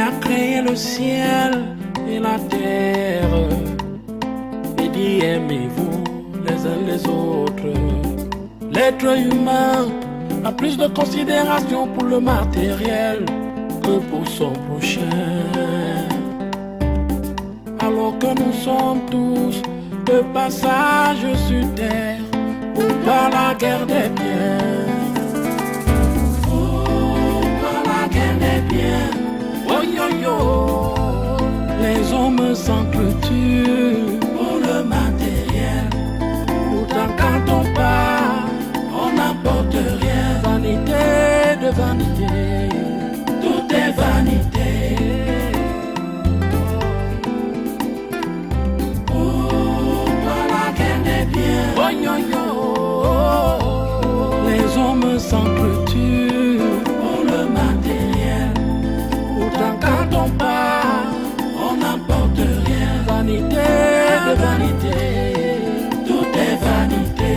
as créé le ciel et la terre et dit aimez-vous les uns les autres. L'être humain a plus de considération pour le matériel que pour son prochain. Alors que nous sommes tous de passage sur terre, pourquoi la guerre des biens? Pourquoi la guerre des biens? Oh yo yo, les hommes s'entretuent pour le matériel. Pourtant quand on part, on n'apporte rien. Vanité de vanité, tout est vanité. Pourquoi la guerre des biens? Oh yo yo, les hommes s'entretuent pour le matériel. Pourtant quand on part, on n'apporte rien. Vanité de vanité, tout est vanité.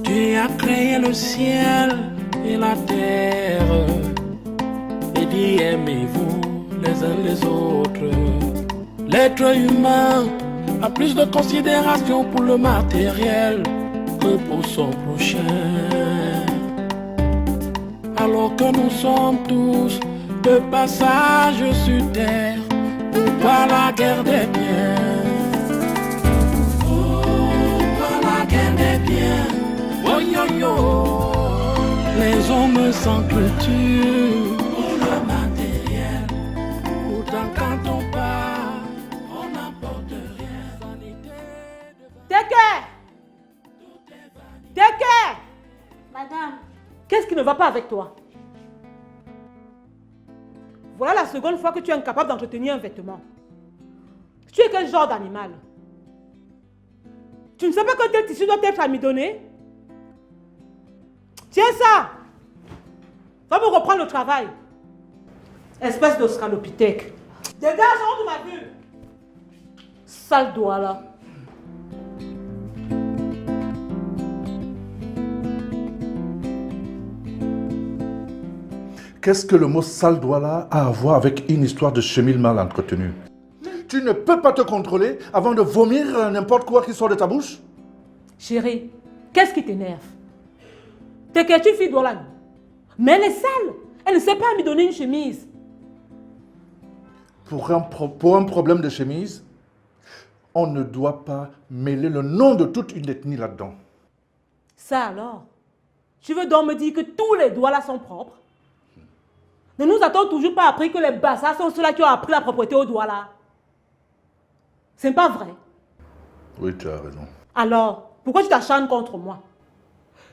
Tu as créé le ciel et la terre et dit aimez-vous les uns les autres. L'être humain a plus de considération pour le matériel que pour son prochain. Alors que nous sommes tous de passage sur terre, pourquoi la guerre des biens? Pourquoi la guerre des biens? Oh yo yo, les hommes s'entretuent pour le matériel. Pourtant quand on part, on n'apporte rien. Vanité de Décœur! Madame, Qu'est-ce qui ne va pas avec toi? Voilà la seconde fois que tu es incapable d'entretenir un vêtement. Tu es quel genre d'animal? Tu ne sais pas que tel tissu doit être amidonné? Tiens ça! Va me reprendre le travail. Espèce d'oscalopithèque. Dégage hors de ma vue! Sale doigt là. Qu'est-ce que le mot sale doigt là a à voir avec une histoire de chemin mal entretenue? Tu ne peux pas te contrôler avant de vomir n'importe quoi qui sort de ta bouche? Chérie, qu'est-ce qui t'énerve? T'es qu'une fille d'Olane. Mais elle est sale. Elle ne sait pas me donner une chemise. Pour un problème de chemise, on ne doit pas mêler le nom de toute une ethnie là-dedans. Ça alors? Tu veux donc me dire que tous les doigts là sont propres? Ne nous a-t-on toujours pas appris que les bassards sont ceux-là qui ont appris la propreté aux doigts là? C'est pas vrai. Oui, tu as raison. Alors, pourquoi tu t'acharnes contre moi?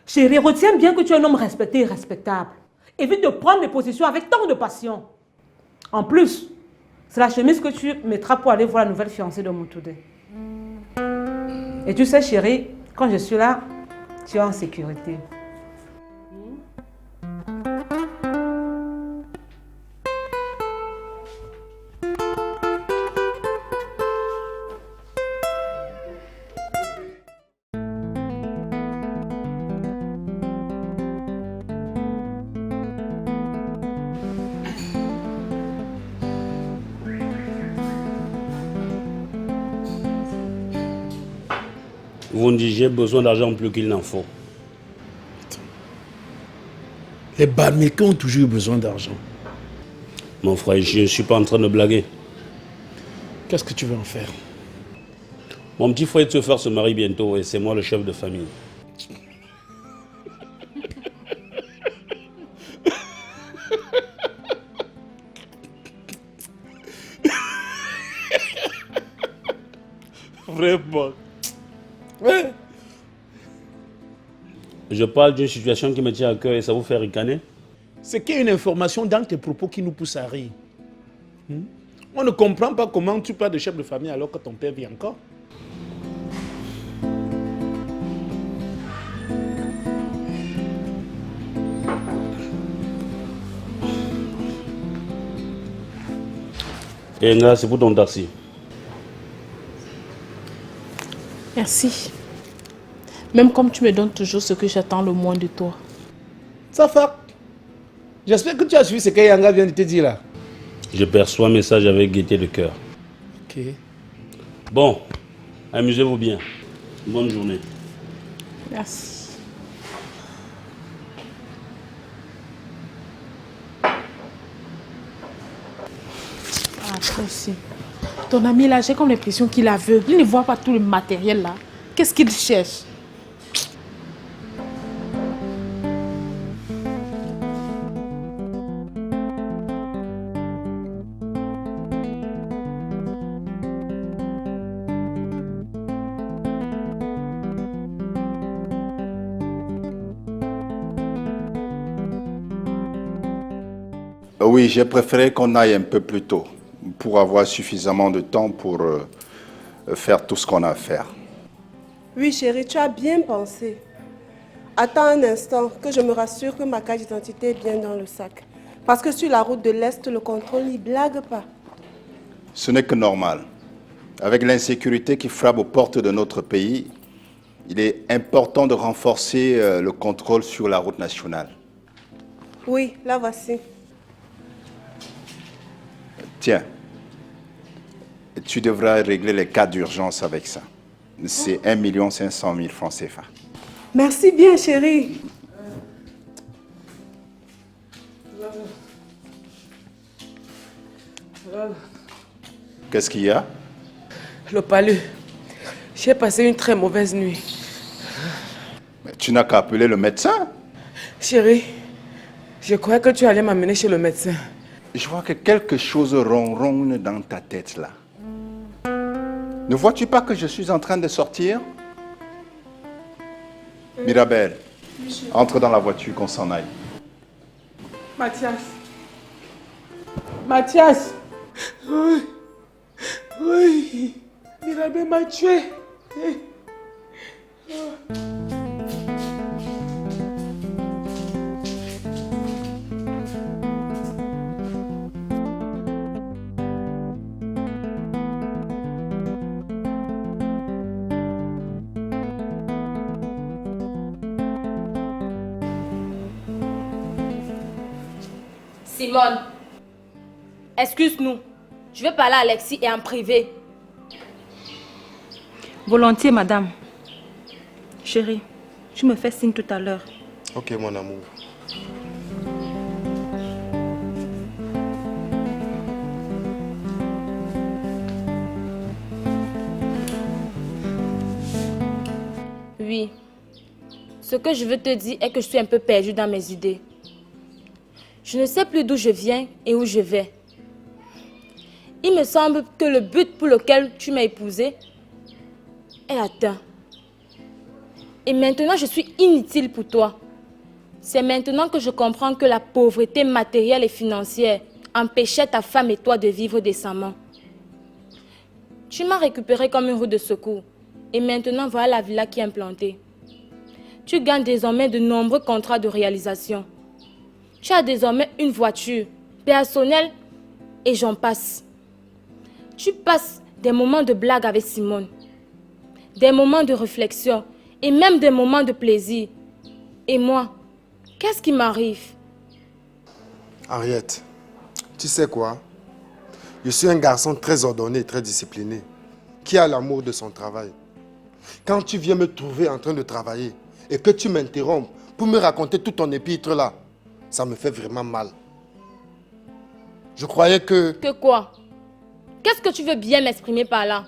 Chérie, retiens bien que tu es un homme respecté et respectable. Évite de prendre des positions avec tant de passion. En plus, c'est la chemise que tu mettras pour aller voir la nouvelle fiancée de Moutoudé. Et tu sais, chérie, quand je suis là, tu es en sécurité. Vous me dites, j'ai besoin d'argent plus qu'il n'en faut. Les barmakers ont toujours eu besoin d'argent. Mon frère, je ne suis pas en train de blaguer. Qu'est-ce que tu veux en faire? Mon petit frère se faire se marie bientôt et c'est moi le chef de famille. Vraiment. Ouais. Je parle d'une situation qui me tient à cœur et ça vous fait ricaner? C'est qu'il y a une information dans tes propos qui nous pousse à rire. On ne comprend pas comment tu parles de chef de famille alors que ton père vit encore. Et là, c'est pour ton taxi. Merci. Même comme tu me donnes toujours ce que j'attends le moins de toi. Ça fait. J'espère que tu as suivi ce que Yanga vient de te dire là. Je perçois un message avec gaieté de cœur. Ok. Bon, amusez-vous bien. Bonne journée. Merci. Ah, toi aussi. Ton ami là, j'ai comme l'impression qu'il est aveugle. Il ne voit pas tout le matériel là. Qu'est-ce qu'il cherche? Oui, j'ai préféré qu'on aille un peu plus tôt pour avoir suffisamment de temps pour faire tout ce qu'on a à faire. Oui, chérie, tu as bien pensé. Attends un instant que je me rassure que ma carte d'identité est bien dans le sac. Parce que sur la route de l'Est, le contrôle n'y blague pas. Ce n'est que normal. Avec l'insécurité qui frappe aux portes de notre pays, il est important de renforcer le contrôle sur la route nationale. Oui, la voici. Tiens, tu devras régler les cas d'urgence avec ça. C'est 1 500 000 francs CFA. Merci bien, chérie. Qu'est-ce qu'il y a? Le palu, j'ai passé une très mauvaise nuit. Mais tu n'as qu'à appeler le médecin. Chérie, je croyais que tu allais m'amener chez le médecin. Je vois que quelque chose ronronne dans ta tête là. Ne vois-tu pas que je suis en train de sortir? Mirabelle, entre dans la voiture qu'on s'en aille. Mathias. Mathias. Oui. Oui. Mirabel m'a tué. Simone, excuse-nous. Je vais parler à Alexis et en privé. Volontiers, madame. Chérie, tu me fais signe tout à l'heure. Ok, mon amour. Oui. Ce que je veux te dire est que je suis un peu perdue dans mes idées. Je ne sais plus d'où je viens et où je vais. Il me semble que le but pour lequel tu m'as épousée est atteint. Et maintenant, je suis inutile pour toi. C'est maintenant que je comprends que la pauvreté matérielle et financière empêchait ta femme et toi de vivre décemment. Tu m'as récupéré comme une roue de secours. Et maintenant, voilà la villa qui est implantée. Tu gagnes désormais de nombreux contrats de réalisation. Tu as désormais une voiture personnelle et j'en passe. Tu passes des moments de blague avec Simone, des moments de réflexion et même des moments de plaisir. Et moi, qu'est-ce qui m'arrive? Henriette, tu sais quoi? Je suis un garçon très ordonné et très discipliné, qui a l'amour de son travail. Quand tu viens me trouver en train de travailler et que tu m'interromps pour me raconter tout ton épître là, ça me fait vraiment mal. Je croyais que... Que quoi? Qu'est-ce que tu veux bien m'exprimer par là?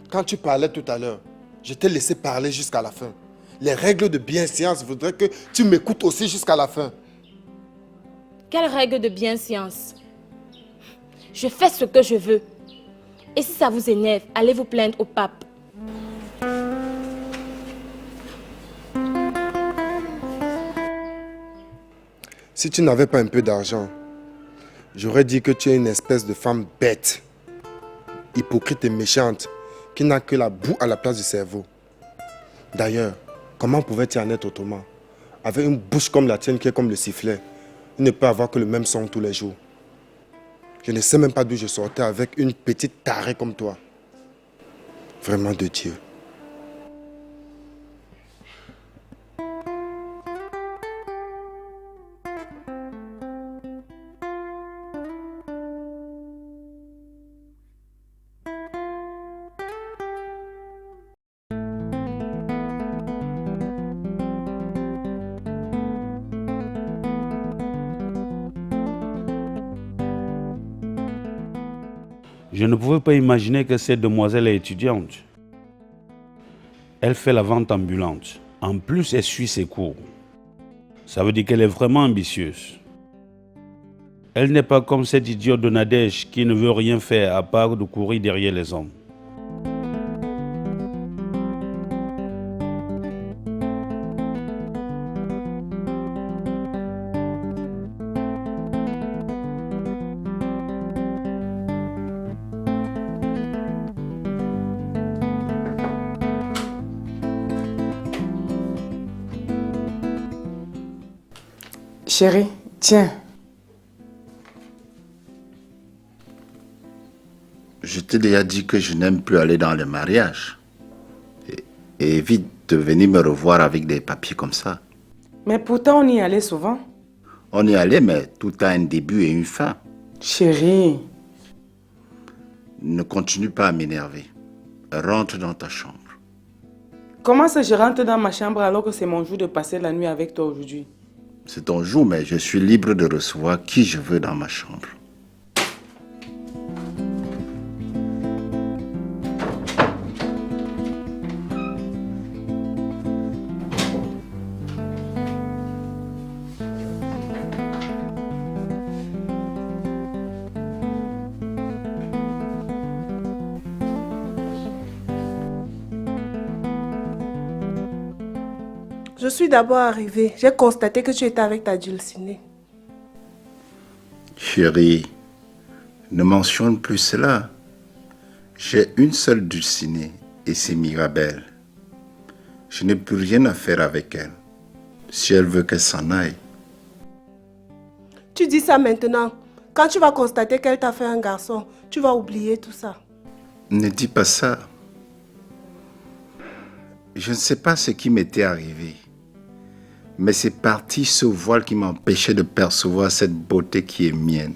Quand tu parlais tout à l'heure, je t'ai laissé parler jusqu'à la fin. Les règles de bienséance voudraient que tu m'écoutes aussi jusqu'à la fin. Quelle règle de bienséance? Je fais ce que je veux. Et si ça vous énerve, allez vous plaindre au pape. Si tu n'avais pas un peu d'argent, J'aurais dit que tu es une espèce de femme bête, hypocrite et méchante, qui n'a que la boue à la place du cerveau. D'ailleurs, comment pouvait-il en être autrement? Avec une bouche comme la tienne qui est comme le sifflet, il ne peut avoir que le même son tous les jours. Je ne sais même pas d'où je sortais avec une petite tarée comme toi. Vraiment de Dieu. Je ne pouvais pas imaginer que cette demoiselle est étudiante. Elle fait la vente ambulante. En plus, elle suit ses cours. Ça veut dire qu'elle est vraiment ambitieuse. Elle n'est pas comme cette idiote de Nadège qui ne veut rien faire à part de courir derrière les hommes. Chérie, tiens. Je t'ai déjà dit que je n'aime plus aller dans les mariages. Et évite de venir me revoir avec des papiers comme ça. Mais pourtant, on y allait souvent. On y allait, mais tout a un début et une fin. Chérie. Ne continue pas à m'énerver. Rentre dans ta chambre. Comment ça, je rentre dans ma chambre alors que c'est mon jour de passer la nuit avec toi aujourd'hui? C'est ton jour, mais je suis libre de recevoir qui je veux dans ma chambre. Je suis d'abord arrivée. J'ai constaté que tu étais avec ta dulcinée. Chérie, ne mentionne plus cela. J'ai une seule dulcinée et c'est Mirabelle. Je n'ai plus rien à faire avec elle. Si elle veut qu'elle s'en aille. Tu dis ça maintenant. Quand tu vas constater qu'elle t'a fait un garçon, tu vas oublier tout ça. Ne dis pas ça. Je ne sais pas ce qui m'était arrivé. Mais c'est parti ce voile qui m'empêchait de percevoir cette beauté qui est mienne.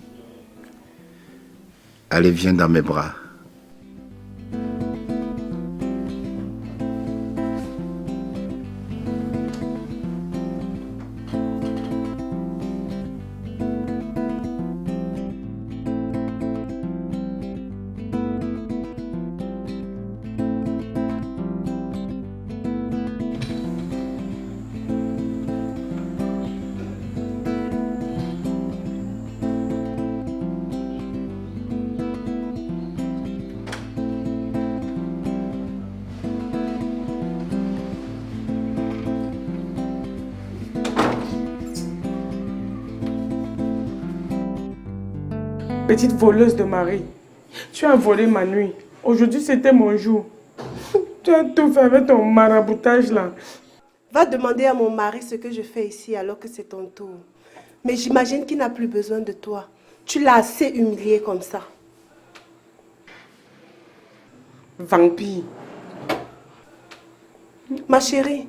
Allez, viens dans mes bras. Petite voleuse de mari, tu as volé ma nuit. Aujourd'hui, c'était mon jour. Tu as tout fait avec ton maraboutage là. Va demander à mon mari ce que je fais ici alors que c'est ton tour. Mais j'imagine qu'il n'a plus besoin de toi. Tu l'as assez humilié comme ça. Vampire. Ma chérie,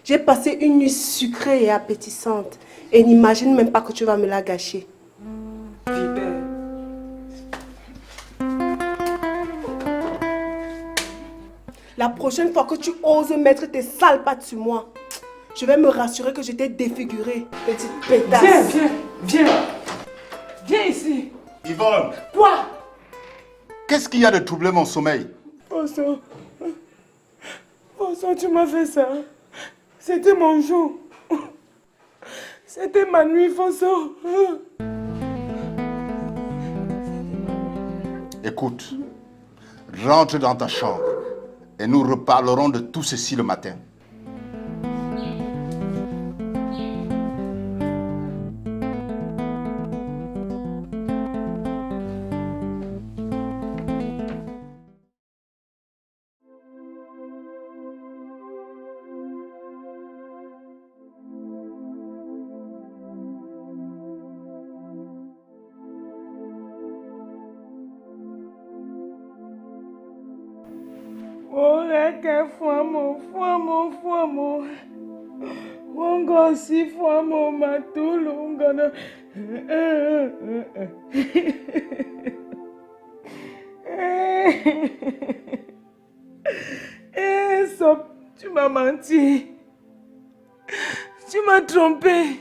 j'ai passé une nuit sucrée et appétissante. Et n'imagine même pas que tu vas me la gâcher. Vipère. La prochaine fois que tu oses mettre tes sales pattes sur moi, je vais me rassurer que je t'ai défigurée, petite pétasse. Viens. Viens ici. Yvonne! Quoi? Qu'est-ce qu'il y a de troubler mon sommeil? Fonso, tu m'as fait ça. C'était mon jour. C'était ma nuit, Fonso. Écoute, rentre dans ta chambre et nous reparlerons de tout ceci le matin. Oh, que foimo. Wongo si foimo matulungana. Sop, tu m'as menti. Tu m'as trompé.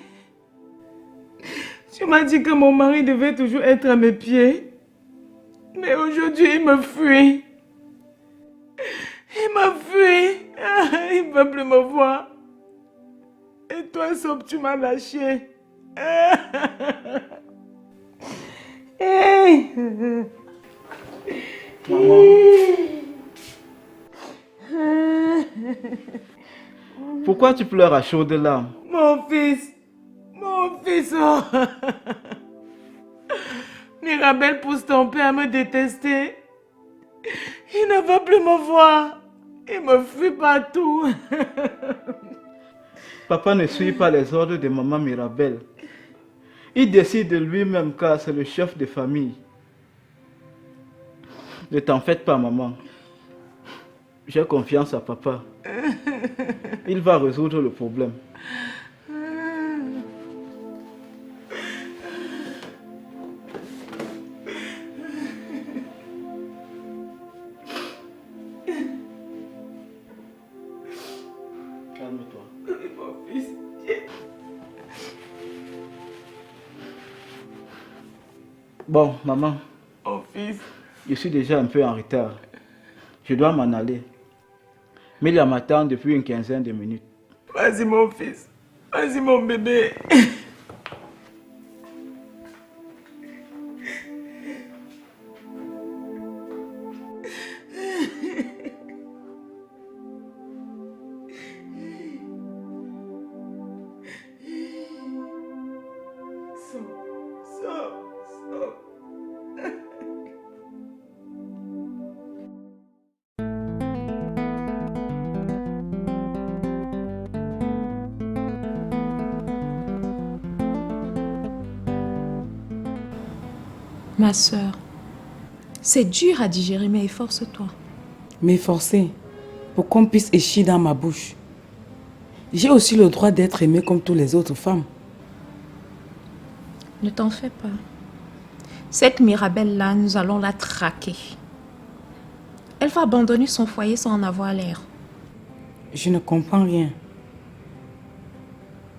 Tu m'as dit que mon mari devait toujours être à mes pieds. Mais aujourd'hui, il me fuit. Il m'a fui. Il ne veut plus me voir. Et toi, Sop, tu m'as lâché. Hey. Maman. Pourquoi tu pleures à chaudes larmes? Mon fils, oh. Mirabel pousse ton père à me détester. Il ne va plus me voir. Il me fuit partout. Papa ne suit pas les ordres de maman Mirabel. Il décide de lui-même car c'est le chef de famille. Ne t'en faites pas, maman. J'ai confiance à papa. Il va résoudre le problème. Calme-toi. Mon fils. Bon, maman. Mon fils. Je suis déjà un peu en retard. Je dois m'en aller. Mais il m'attend depuis une quinzaine de minutes. Vas-y, mon fils. Vas-y, mon bébé. Ma sœur, c'est dur à digérer, mais efforce-toi. M'efforcer pour qu'on puisse échir dans ma bouche. J'ai aussi le droit d'être aimée comme toutes les autres femmes. Ne t'en fais pas. Cette Mirabelle-là, nous allons la traquer. Elle va abandonner son foyer sans en avoir l'air. Je ne comprends rien.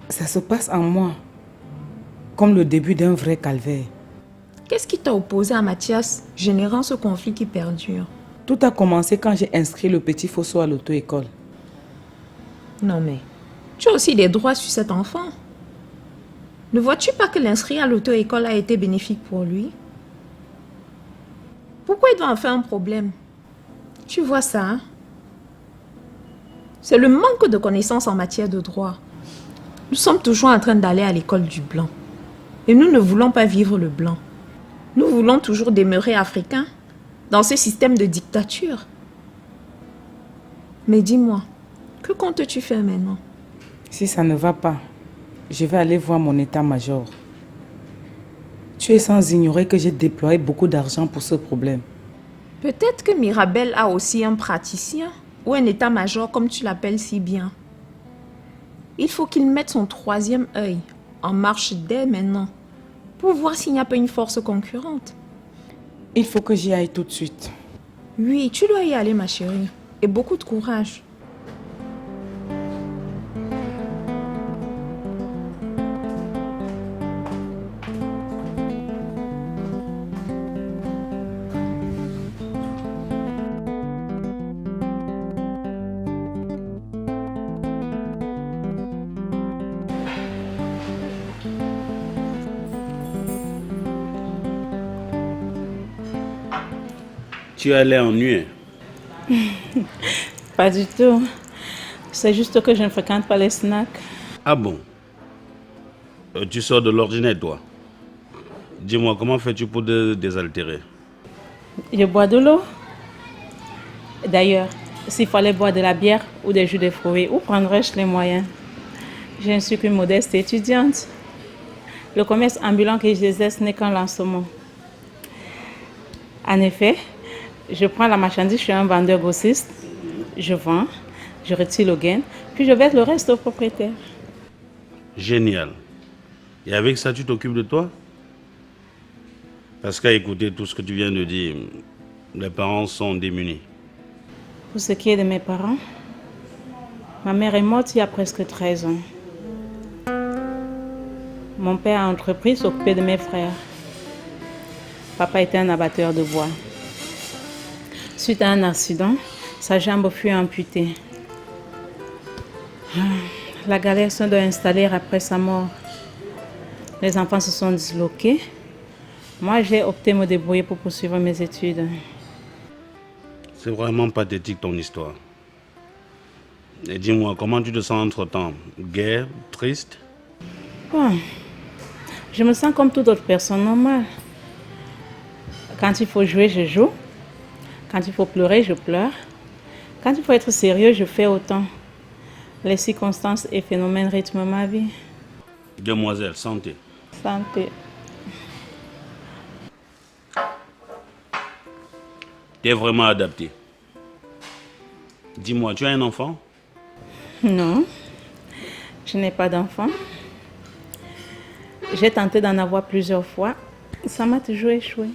Ça se passe en moi, comme le début d'un vrai calvaire. Qu'est-ce qui t'a opposé à Mathias, générant ce conflit qui perdure? Tout a commencé quand j'ai inscrit le petit Fosso à l'auto-école. Non mais, tu as aussi des droits sur cet enfant. Ne vois-tu pas que l'inscrire à l'auto-école a été bénéfique pour lui? Pourquoi il doit en faire un problème? Tu vois ça, hein? C'est le manque de connaissances en matière de droit. Nous sommes toujours en train d'aller à l'école du blanc. Et nous ne voulons pas vivre le blanc. Nous voulons toujours demeurer africains dans ce système de dictature. Mais dis-moi, que comptes-tu faire maintenant? Si ça ne va pas, je vais aller voir mon état-major. Tu es sans ignorer que j'ai déployé beaucoup d'argent pour ce problème. Peut-être que Mirabel a aussi un praticien ou un état-major comme tu l'appelles si bien. Il faut qu'il mette son troisième œil en marche dès maintenant pour voir s'il n'y a pas une force concurrente. Il faut que j'y aille tout de suite. Oui, tu dois y aller ma chérie. Et beaucoup de courage. Tu as l'air ennuyé. Pas du tout. C'est juste que je ne fréquente pas les snacks. Ah bon? Tu sors de l'ordinaire, toi. Dis-moi, comment fais-tu pour te désaltérer? Je bois de l'eau. D'ailleurs, s'il fallait boire de la bière ou des jus de fruits, où prendrais-je les moyens? Je ne suis qu'une modeste étudiante. Le commerce ambulant que j'exerce n'est qu'un lancement. En effet, je prends la marchandise chez un vendeur grossiste Je vends, je retire le gain, puis je verse le reste au propriétaire. Génial. Et avec ça, tu t'occupes de toi? Parce qu'à écouter tout ce que tu viens de dire, les parents sont démunis. Pour ce qui est de mes parents, ma mère est morte il y a presque 13 ans. Mon père a entrepris s'occuper de mes frères. Papa était un abatteur de bois. Suite à un accident, sa jambe fut amputée. La galère se doit installer après sa mort. Les enfants se sont disloqués. Moi, j'ai opté me débrouiller pour poursuivre mes études. C'est vraiment pathétique ton histoire. Et dis-moi, comment tu te sens entre-temps? Guerre, triste? Bon, je me sens comme toute autre personne normale. Quand il faut jouer, je joue. Quand il faut pleurer, je pleure. Quand il faut être sérieux, je fais autant. Les circonstances et phénomènes rythment ma vie. Demoiselle, santé. Santé. Tu es vraiment adapté. Dis-moi, tu as un enfant? Non, je n'ai pas d'enfant. J'ai tenté d'en avoir plusieurs fois. Ça m'a toujours échoué.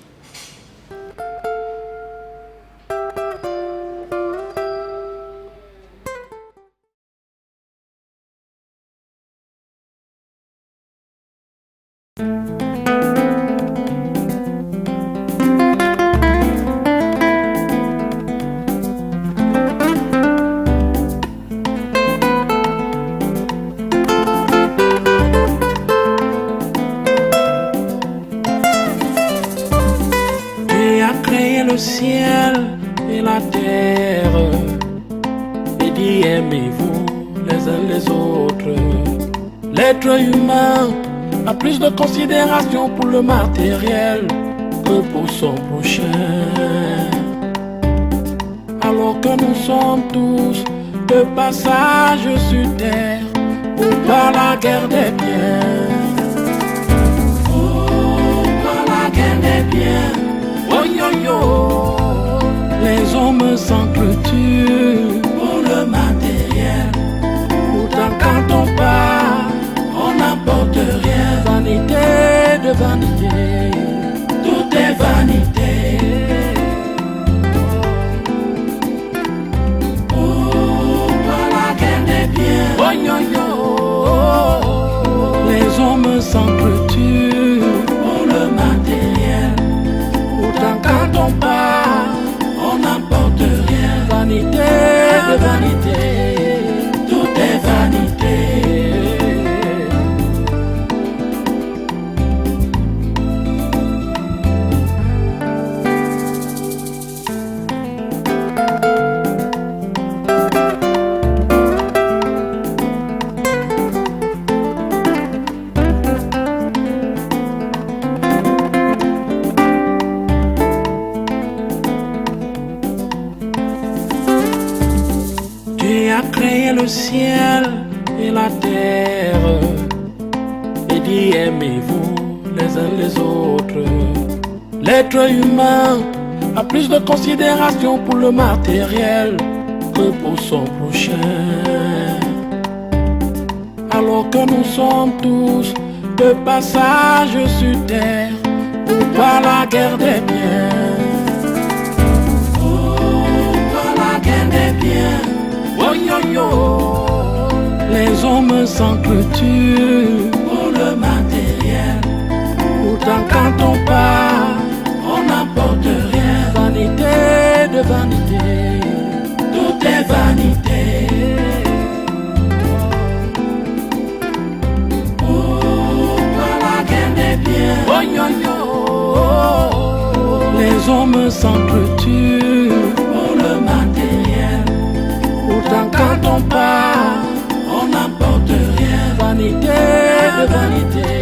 Le ciel et la terre, et dit aimez-vous les uns les autres. L'être humain a plus de considération pour le matériel que pour son prochain. Alors que nous sommes tous de passage sur terre pour par la guerre des biens. Oh, par la guerre des biens. Oh yo yo, les hommes s'entretuent pour le matériel. Pourtant quand on part, on n'apporte rien. Vanité de vanité, tout est vanité. Oh, par la guerre des biens. Oh yo yo, les hommes s'entretuent pour le matériel. Quand on part, on n'apporte rien. Vanité de vanité, tout est vanité. Le ciel et la terre, et dit aimez-vous les uns les autres. L'être humain a plus de considération pour le matériel que pour son prochain. Alors que nous sommes tous de passage sur terre pour par la guerre des biens. Oh, par la guerre des biens. Oh yo yo, les hommes s'entretuent pour le matériel. Pourtant quand on part, on n'apporte rien. Vanité de vanité, tout est vanité. Oh, par la guerre des biens. Oh yo yo, les hommes s'entretuent pour le matériel. Pourtant quand on part, on n'apporte rien. Vanité de vanité.